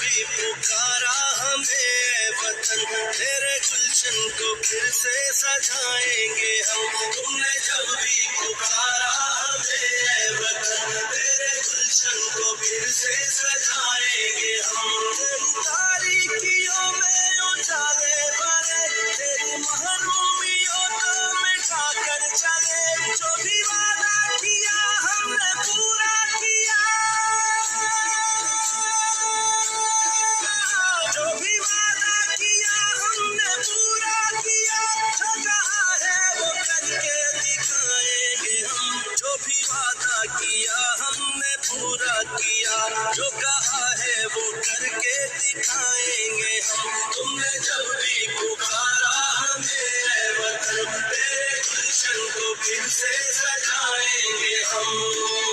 भी पुकारा हमें वतन, तेरे गुलशन को फिर से सजाएंगे हम। तुमने जब भी पुकारा हमें वतन, तेरे गुलशन को फिर से सजाएंगे हम। तेरी तारीकियों में उजाले भरे, तेरी महरूमियों को मिटा कर चले। जो भी वादा किया हमने पूरा किया, जो भी वादा किया हमने पूरा किया। जो कहा है वो करके दिखाएंगे हम। जो भी वादा किया हमने पूरा किया, जो कहा है वो करके दिखाएंगे हम। तुमने जब भी पुकारा हमें वतन, तेरे गुलशन को फिर से सजाएंगे हम।